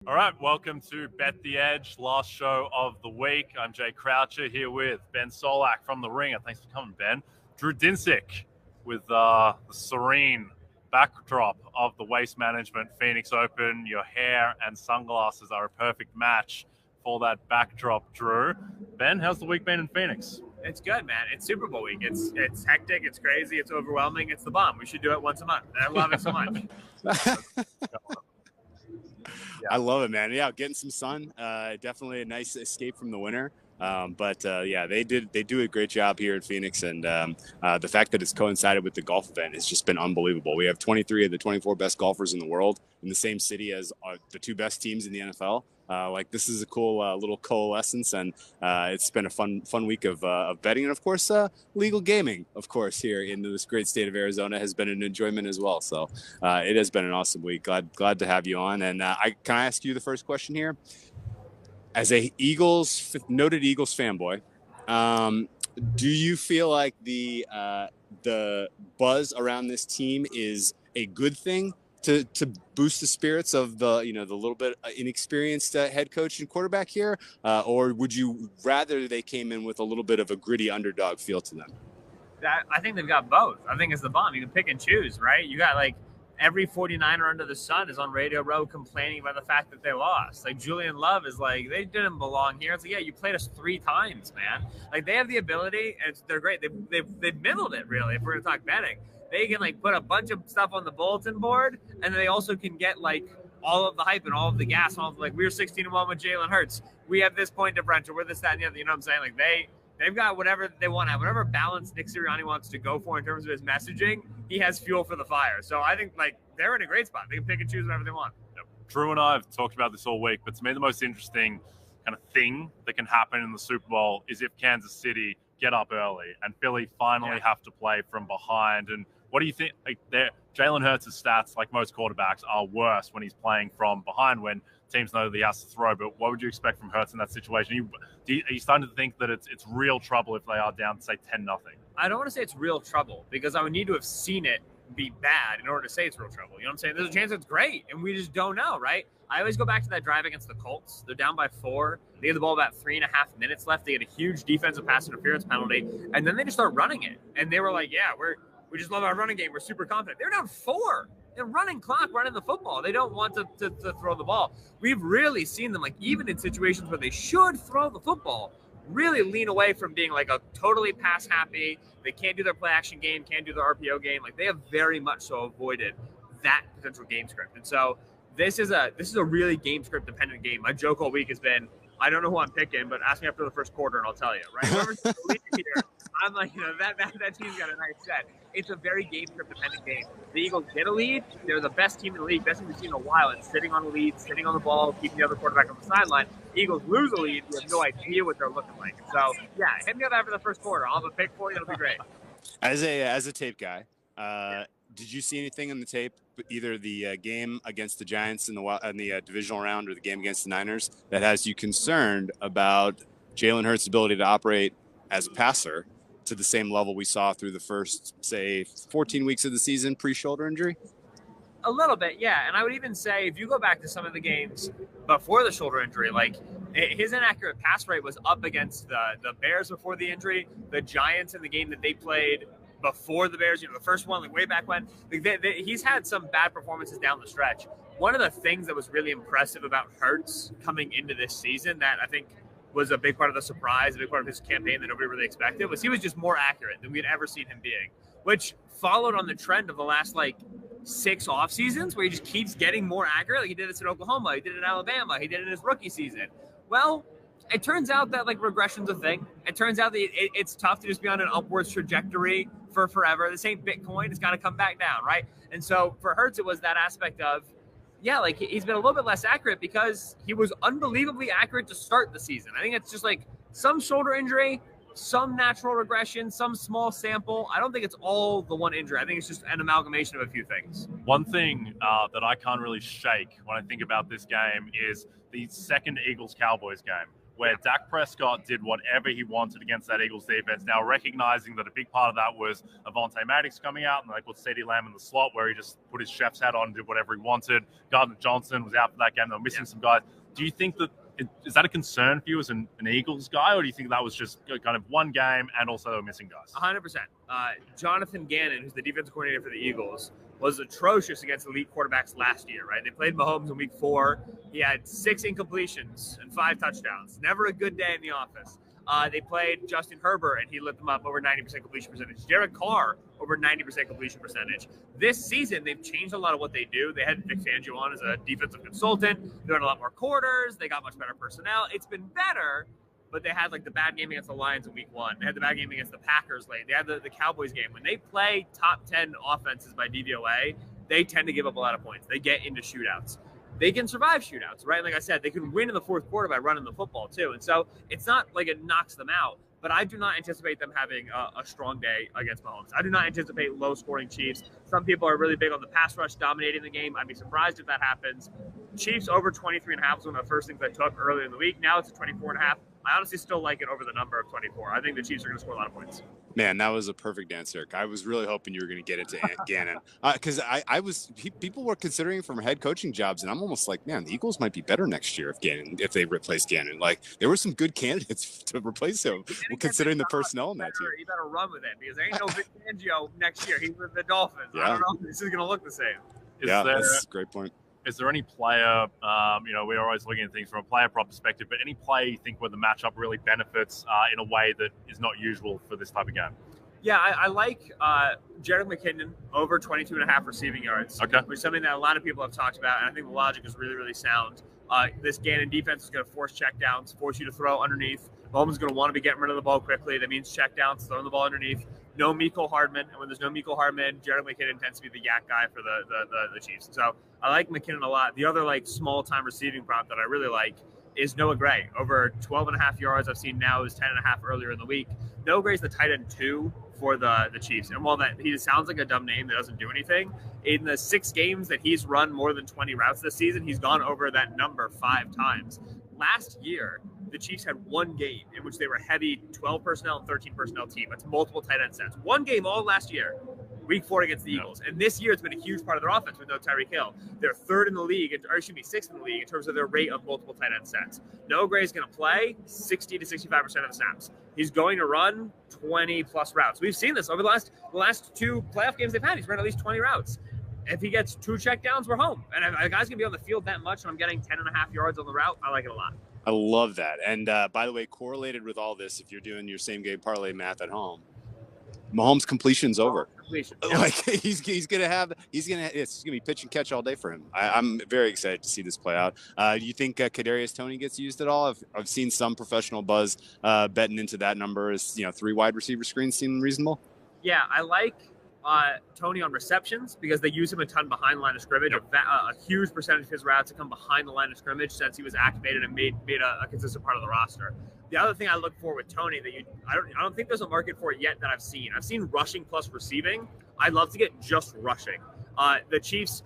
All right, welcome to Bet the Edge, last show of the week. I'm Jay Croucher here with Ben Solak from The Ringer. Thanks for coming, Ben. Drew Dinsick with the serene backdrop of the Waste Management Phoenix Open. Your hair and sunglasses are a perfect match for that backdrop, Drew. Ben, how's the week been in Phoenix? It's good, man. It's Super Bowl week. It's hectic. It's crazy. It's overwhelming. It's the bomb. We should do it once a month. And I love it so much. I love it, man. Yeah, getting some sun. Definitely a nice escape from the winter. Yeah, they do a great job here in Phoenix, and the fact that it's coincided with the golf event has just been unbelievable. We have 23 of the 24 best golfers in the world in the same city as the two best teams in the NFL. This is a cool little coalescence, and it's been a fun week of betting, and of course, legal gaming, of course, here in this great state of Arizona has been an enjoyment as well. So it has been an awesome week. Glad to have you on, and can I ask you the first question here? As a noted Eagles fanboy, do you feel like the buzz around this team is a good thing to boost the spirits of the little bit inexperienced head coach and quarterback here, or would you rather they came in with a little bit of a gritty underdog feel to them? I think they've got both. I think it's the bomb. You can pick and choose, right? You got every 49er under the sun is on Radio Row complaining about the fact that they lost. Julian Love is they didn't belong here. It's yeah, you played us 3 times, man. They have the ability, and they're great. They've middled it, really, if we're going to talk betting. They can put a bunch of stuff on the bulletin board, and they also can get all of the hype and all of the gas. And all of we're 16-1 with Jalen Hurts. We have this point differential. We're this, that, and the other. You know what I'm saying? They've got whatever they want to have, whatever balance Nick Sirianni wants to go for in terms of his messaging. He has fuel for the fire. So I think they're in a great spot. They can pick and choose whatever they want. Yep. Drew and I have talked about this all week, but to me the most interesting kind of thing that can happen in the Super Bowl is if Kansas City get up early and Philly finally have to play from behind. And what do you think? Jalen Hurts' stats, like most quarterbacks, are worse when he's playing from behind when teams know that he has to throw. But what would you expect from Hurts in that situation? Are you starting to think that it's real trouble if they are down, say, 10-0? I don't want to say it's real trouble because I would need to have seen it be bad in order to say it's real trouble. You know what I'm saying? There's a chance it's great, and we just don't know, right? I always go back to that drive against the Colts. They're down by 4. They had the ball about 3.5 minutes left. They had a huge defensive pass interference penalty, and then they just start running it. And they were we just love our running game. We're super confident. They're down 4. They're running clock, running the football. They don't want to throw the ball. We've really seen them, even in situations where they should throw the football, really lean away from being a totally pass happy. They can't do their play action game, can't do their RPO game. They have very much so avoided that potential game script. And so this is a really game script dependent game. My joke all week has been, I don't know who I'm picking, but ask me after the first quarter and I'll tell you, right? Whoever's the lead here, I'm that team's got a nice set. It's a very game script dependent game. The Eagles get a lead. They're the best team in the league, best team we've seen in a while. It's sitting on the lead, sitting on the ball, keeping the other quarterback on the sideline. Eagles lose a lead. We have no idea what they're looking like. So, yeah, hit me up after the first quarter. I'll have a pick for you. It'll be great. As a tape guy, did you see anything in the tape, either the game against the Giants in the divisional round or the game against the Niners, that has you concerned about Jalen Hurts' ability to operate as a passer to the same level we saw through the first, say, 14 weeks of the season pre-shoulder injury? A little bit, yeah. And I would even say if you go back to some of the games before the shoulder injury, his inaccurate pass rate was up against the Bears before the injury, the Giants in the game that they played before the Bears, the first one, way back when. He's had some bad performances down the stretch. One of the things that was really impressive about Hurts coming into this season that I think was a big part of the surprise, a big part of his campaign that nobody really expected, was he was just more accurate than we had ever seen him being, which followed on the trend of the last 6 off seasons where he just keeps getting more accurate. He did this at Oklahoma, he did it in Alabama, he did it in his rookie season. Well, it turns out that regression's a thing. It turns out that it's tough to just be on an upwards trajectory for forever. This ain't Bitcoin. It's got to come back down, right? And so for Hurts, it was that aspect of, he's been a little bit less accurate because he was unbelievably accurate to start the season. I think it's just some shoulder injury, some natural regression, some small sample. I don't think it's all the one injury. I think it's just an amalgamation of a few things. One thing that I can't really shake when I think about this game is the second Eagles-Cowboys game. where Dak Prescott did whatever he wanted against that Eagles defense. Now, recognizing that a big part of that was Avonte Maddox coming out, and they put CeeDee Lamb in the slot where he just put his chef's hat on and did whatever he wanted. Gardner Johnson was out for that game. They were missing some guys. Do you think that is that a concern for you as an Eagles guy, or do you think that was just kind of one game and also they were missing guys? 100%. Jonathan Gannon, who's the defensive coordinator for the Eagles, was atrocious against elite quarterbacks last year, right? They played Mahomes in week 4. He had 6 incompletions and 5 touchdowns. Never a good day in the office. They played Justin Herbert, and he lit them up over 90% completion percentage. Derek Carr, over 90% completion percentage. This season, they've changed a lot of what they do. They had Vic Fangio on as a defensive consultant. They're in a lot more quarters. They got much better personnel. It's been better, but they had like the bad game against the Lions in week 1. They had the bad game against the Packers late. They had the Cowboys game. When they play top 10 offenses by DVOA, they tend to give up a lot of points. They get into shootouts. They can survive shootouts, right? Like I said, they can win in the fourth quarter by running the football too. And so it's not like it knocks them out, but I do not anticipate them having a strong day against Mahomes. I do not anticipate low-scoring Chiefs. Some people are really big on the pass rush dominating the game. I'd be surprised if that happens. Chiefs over 23.5 was one of the first things I took earlier in the week. Now it's a 24.5. I honestly still like it over the number of 24. I think the Chiefs are going to score a lot of points. Man, that was a perfect answer. I was really hoping you were going to get into Gannon because people were considering from head coaching jobs, and I'm almost like, man, the Eagles might be better next year if they replace Gannon. Like there were some good candidates to replace him, considering the personnel in that team. You better run with it because there ain't no Vic Fangio next year. He's with the Dolphins. Yeah. I don't know if this is going to look the same. That's a great point. Is there any player, we're always looking at things from a player prop perspective, but any player you think where the matchup really benefits in a way that is not usual for this type of game? Yeah, I like Jerick McKinnon over 22.5 receiving yards, which is something that a lot of people have talked about, and I think the logic is really, really sound. This Gannon defense is going to force checkdowns, force you to throw underneath. Mahomes is going to want to be getting rid of the ball quickly. That means checkdowns, throwing the ball underneath. No Mecole Hardman, and when there's no Mecole Hardman, Jerick McKinnon tends to be the yak guy for the Chiefs. So I like McKinnon a lot. The other small-time receiving prop that I really like is Noah Gray. Over 12.5 yards I've seen now is 10.5 earlier in the week. Noah Gray's the tight end 2 for the Chiefs. And while that he sounds like a dumb name that doesn't do anything, in the 6 games that he's run more than 20 routes this season, he's gone over that number 5 times. Last year, the Chiefs had 1 game in which they were heavy 12 personnel and 13 personnel team. That's multiple tight end sets. 1 game all last year, week 4 against the Eagles. And this year, it's been a huge part of their offense with no Tyreek Hill. They're 3rd in the league, or excuse me, 6th in the league in terms of their rate of multiple tight end sets. Noah Gray is going to play 60 to 65% of the snaps. He's going to run 20-plus routes. We've seen this over the last 2 playoff games they've had. He's run at least 20 routes. If he gets 2 checkdowns, we're home. And if a guy's going to be on the field that much and I'm getting 10.5 yards on the route, I like it a lot. I love that. And by the way, correlated with all this, if you're doing your same game parlay math at home, Mahomes completion's over. Like he's gonna be pitch and catch all day for him. I'm very excited to see this play out. Do you think Kadarius Toney gets used at all? I've seen some professional buzz betting into that number. As 3 wide receiver screens seem reasonable. Yeah, I like Toney on receptions because they use him a ton behind the line of scrimmage. Yep. A huge percentage of his routes have come behind the line of scrimmage since he was activated and made a consistent part of the roster. The other thing I look for with Toney that I don't think there's a market for it yet that I've seen. I've seen rushing plus receiving. I'd love to get just rushing. The Chiefs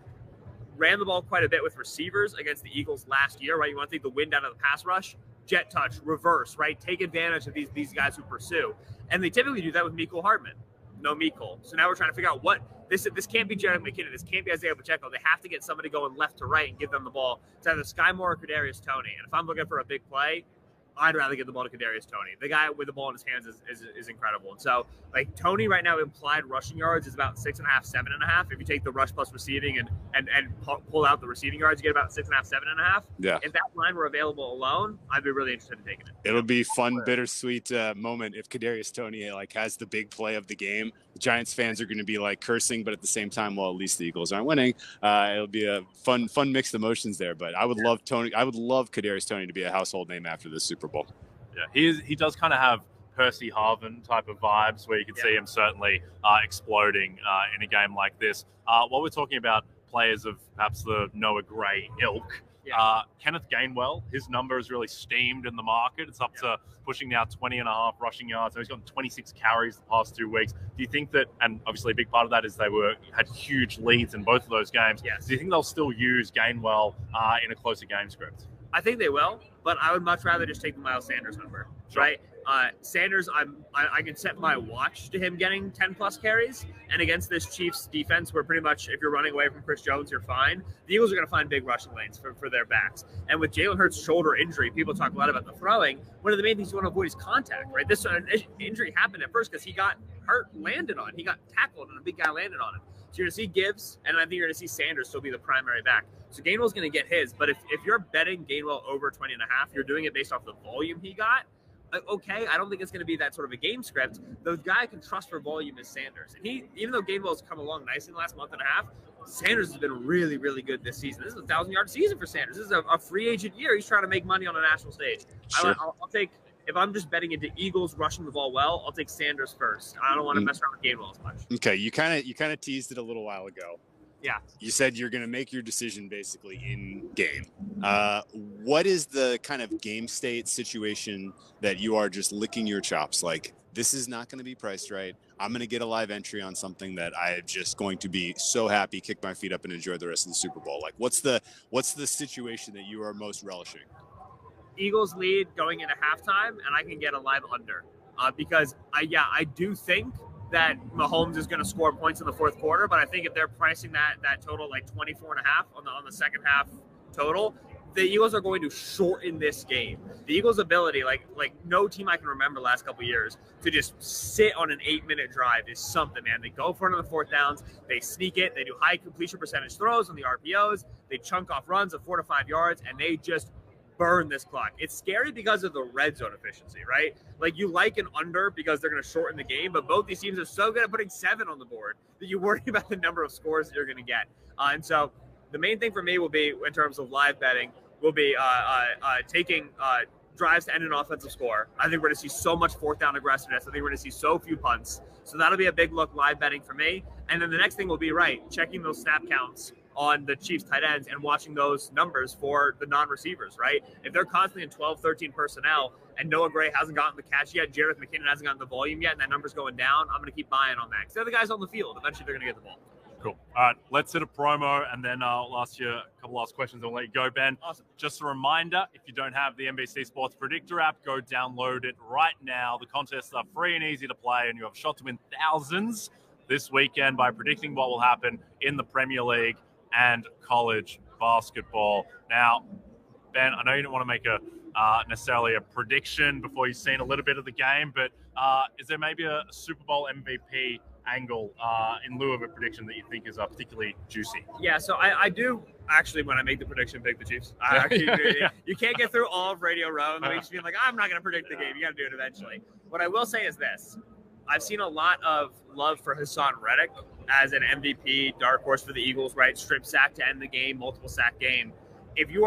ran the ball quite a bit with receivers against the Eagles last year, right? You want to take the wind out of the pass rush, jet touch, reverse, right? Take advantage of these guys who pursue. And they typically do that with Mecole Hardman. No Mecole. So now we're trying to figure out this can't be Jerick McKinnon. This can't be Isaiah Pacheco. They have to get somebody going left to right and give them the ball. It's either Sky Moore or Kadarius Toney. And if I'm looking for a big play, I'd rather give the ball to Kadarius Toney. The guy with the ball in his hands is incredible. And so, Toney right now, implied rushing yards is about 6.5, 7.5. If you take the rush plus receiving and pull out the receiving yards, you get about 6.5, 7.5. Yeah. If that line were available alone, I'd be really interested in taking it. It'll be fun, bittersweet moment if Kadarius Toney has the big play of the game. The Giants fans are going to be cursing, but at the same time, well, at least the Eagles aren't winning. It'll be a fun mixed emotions there. But I would love Toney. I would love Kadarius Toney to be a household name after this Super Bowl. Yeah, he does kind of have Percy Harvin type of vibes where you can see him certainly exploding in a game like this. While we're talking about players of perhaps the Noah Gray ilk, Kenneth Gainwell, his number is really steamed in the market. It's up to pushing now 20.5 rushing yards. So he's gotten 26 carries the past 2 weeks. Do you think that, and obviously a big part of that is they had huge leads in both of those games. Yes. Do you think they'll still use Gainwell in a closer game script? I think they will, but I would much rather just take the Miles Sanders number, right? Sanders, I can set my watch to him getting 10-plus carries, and against this Chiefs defense, where pretty much if you're running away from Chris Jones, you're fine. The Eagles are going to find big rushing lanes for their backs. And with Jalen Hurts' shoulder injury, people talk a lot about the throwing. One of the main things you want to avoid is contact, right? This injury happened at first because he got hurt, landed on. He got tackled, and a big guy landed on him. So you're going to see Gibbs, and I think you're going to see Sanders still be the primary back. So Gainwell's going to get his, but if you're betting Gainwell over 20.5, you're doing it based off the volume he got. Okay, I don't think it's going to be that sort of a game script. The guy I can trust for volume is Sanders. And even though Gainwell's come along nicely in the last month and a half, Sanders has been really, really good this season. This is a 1,000-yard season for Sanders. This is a free agent year. He's trying to make money on a national stage. Sure. I'll take, if I'm just betting into Eagles rushing the ball well, I'll take Sanders first. I don't want to mess around with Gainwell as much. Okay, you kind of teased it a little while ago. Yeah. You said you're going to make your decision basically in game. What is the kind of game state situation that you are just licking your chops? Like, this is not going to be priced right. I'm going to get a live entry on something that I'm just going to be so happy, kick my feet up, and enjoy the rest of the Super Bowl. Like, what's the situation that you are most relishing? Eagles lead going into halftime, and I can get a live under because I do think that Mahomes is going to score points in the fourth quarter, but I think if they're pricing that total like 24.5 on the second half total, the Eagles are going to shorten this game. The Eagles' ability, like no team I can remember last couple of years, to just sit on an 8-minute drive is something, man. They go for it on the fourth downs, they sneak it, they do high completion percentage throws on the RPOs, they chunk off runs of 4 to 5 yards, and they just burn this clock. It's scary because of the red zone efficiency, right? Like, you like an under because they're going to shorten the game, but both these teams are so good at putting 7 on the board that you worry about the number of scores that you're going to get. And so the main thing for me will be, in terms of live betting, will be taking drives to end an offensive score. I think we're going to see so much fourth down aggressiveness. I think we're going to see so few punts. So that'll be a big look live betting for me. And then the next thing will be, checking those snap counts on the Chiefs tight ends and watching those numbers for the non-receivers, right? If they're constantly in 12, 13 personnel and Noah Gray hasn't gotten the catch yet, Jareth McKinnon hasn't gotten the volume yet, and that number's going down, I'm going to keep buying on that. Because they're the guys on the field. Eventually, they're going to get the ball. Cool. All right, let's hit a promo, and then I'll ask you a couple last questions, and we'll let you go, Ben. Awesome. Just a reminder, if you don't have the NBC Sports Predictor app, go download it right now. The contests are free and easy to play, and you have a shot to win thousands this weekend by predicting what will happen in the Premier League and college basketball. Now, Ben, I know you don't want to make necessarily a prediction before you've seen a little bit of the game, but is there maybe a Super Bowl MVP angle in lieu of a prediction that you think is particularly juicy? Yeah, so I do actually, when I make the prediction, pick the Chiefs. I actually do. Yeah. You can't get through all of Radio Row and just being like, I'm not going to predict the game. You got to do it eventually. What I will say is this. I've seen a lot of love for Hassan Reddick as an MVP, dark horse for the Eagles, right? Strip sack to end the game, multiple sack game. If you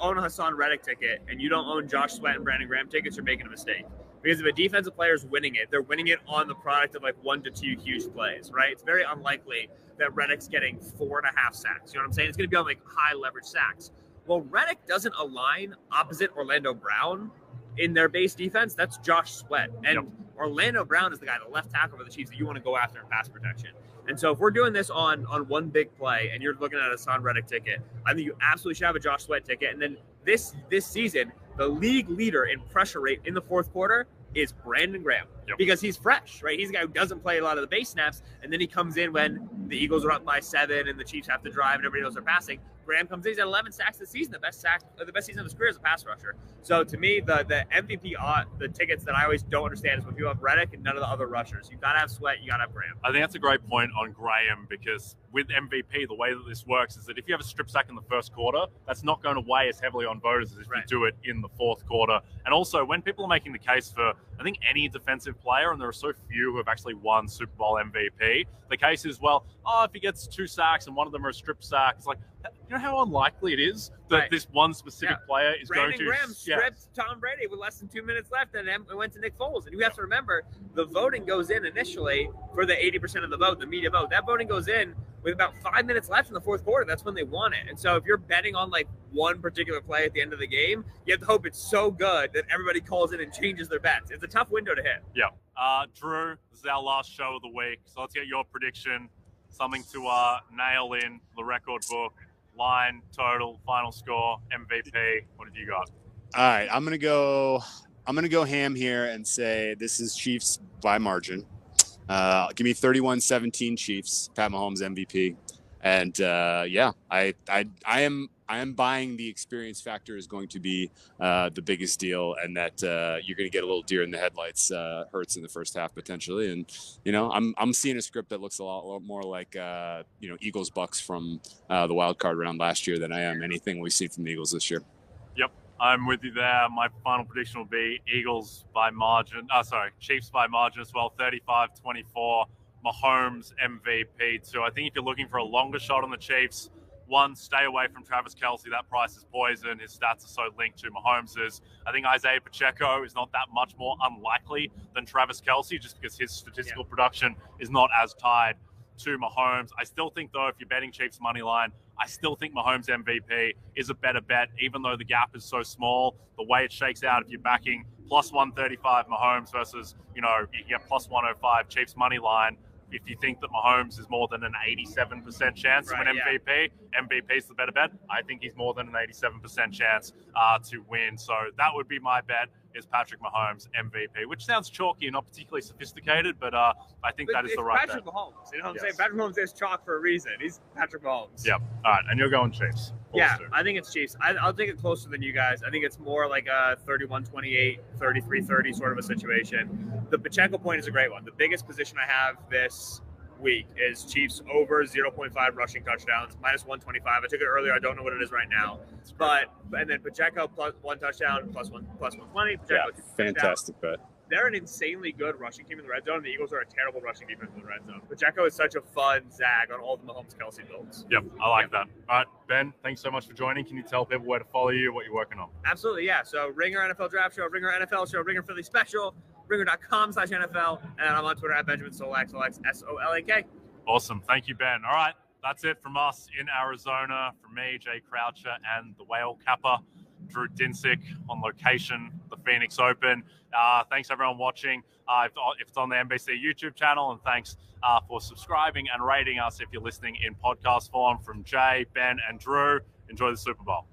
own a Hassan Reddick ticket and you don't own Josh Sweat and Brandon Graham tickets, you're making a mistake. Because if a defensive player is winning it, they're winning it on the product of 1 to 2 huge plays, right? It's very unlikely that Reddick's getting 4.5 sacks. You know what I'm saying? It's going to be on high leverage sacks. Well, Reddick doesn't align opposite Orlando Brown in their base defense. That's Josh Sweat. And Orlando Brown is the guy, the left tackle for the Chiefs, that you want to go after in pass protection. And so if we're doing this on one big play and you're looking at a Hassan Reddick ticket, I think you absolutely should have a Josh Sweat ticket. And then this season, the league leader in pressure rate in the fourth quarter is Brandon Graham because he's fresh, right? He's a guy who doesn't play a lot of the base snaps, and then he comes in when the Eagles are up by 7 and the Chiefs have to drive and everybody knows they're passing. Graham comes in, he's at 11 sacks this season, the best season of his career as a pass rusher. So to me, the MVP, the tickets that I always don't understand is when people have Reddick and none of the other rushers. You've got to have Sweat, you got to have Graham. I think that's a great point on Graham, because with MVP, the way that this works is that if you have a strip sack in the first quarter, that's not going to weigh as heavily on voters as if you do it in the fourth quarter. And also, when people are making the case for, I think, any defensive player, and there are so few who have actually won Super Bowl MVP, the case is, if he gets 2 sacks and one of them are a strip sack, it's like, you know how unlikely it is that this one specific player is Brandon going to... Graham stripped Tom Brady with less than 2 minutes left, and it went to Nick Foles. And you have to remember, the voting goes in initially for the 80% of the vote, the media vote. That voting goes in with about 5 minutes left in the fourth quarter. That's when they want it. And so if you're betting on one particular play at the end of the game, you have to hope it's so good that everybody calls in and changes their bets. It's a tough window to hit. Yeah. Drew, this is our last show of the week, so let's get your prediction, something to nail in the record book. line, total, final score, MVP. What have you got? All right, I'm gonna go ham here and say this is Chiefs by margin. Give me 31-17 Chiefs. Pat Mahomes MVP. And I am buying the experience factor is going to be the biggest deal, and that you're going to get a little deer in the headlights. Hurts in the first half potentially, and I'm seeing a script that looks a lot more like Eagles Bucks from the wild card round last year than I am anything we've seen from the Eagles this year. Yep, I'm with you there. My final prediction will be Eagles by margin. Chiefs by margin as well, 35-24. Mahomes MVP too. I think if you're looking for a longer shot on the Chiefs, one, stay away from Travis Kelce. That price is poison. His stats are so linked to Mahomes's. I think Isaiah Pacheco is not that much more unlikely than Travis Kelce just because his statistical production is not as tied to Mahomes. I still think, though, if you're betting Chiefs money line, I still think Mahomes MVP is a better bet, even though the gap is so small. The way it shakes out, if you're backing plus 135 Mahomes versus, you can get plus 105 Chiefs money line. If you think that Mahomes is more than an 87% chance to win MVP, MVP is the better bet. I think he's more than an 87% chance to win. So that would be my bet, is Patrick Mahomes MVP, which sounds chalky and not particularly sophisticated, but I think that is the right Patrick bet. Mahomes. You know what I'm saying? Patrick Mahomes is chalk for a reason. He's Patrick Mahomes. Yep. All right. And you're going Chiefs. I think it's Chiefs. I'll take it closer than you guys. I think it's more like a 31-28, 33-30 sort of a situation. The Pacheco point is a great one. The biggest position I have this week is Chiefs over 0.5 rushing touchdowns, minus 125. I took it earlier. I don't know what it is right now. And then Pacheco plus 1 touchdown, plus 120. Pacheco, fantastic bet. They're an insanely good rushing team in the red zone. The Eagles are a terrible rushing defense in the red zone. Pacheco is such a fun zag on all the Mahomes-Kelce builds. Yep, I like that. All right, Ben, thanks so much for joining. Can you tell people where to follow you, what you're working on? Absolutely, yeah. So Ringer NFL Draft Show, Ringer NFL Show, Ringer Philly Special, Ringer.com/NFL, and I'm on Twitter at Benjamin Solak, Solak. Awesome. Thank you, Ben. All right, that's it from us in Arizona. From me, Jay Croucher, and the Whale Kappa, Drew Dinsick, on location, the Phoenix Open. Thanks everyone watching. If it's on the NBC YouTube channel, and thanks for subscribing and rating us if you're listening in podcast form. From Jay, Ben, and Drew, enjoy the Super Bowl.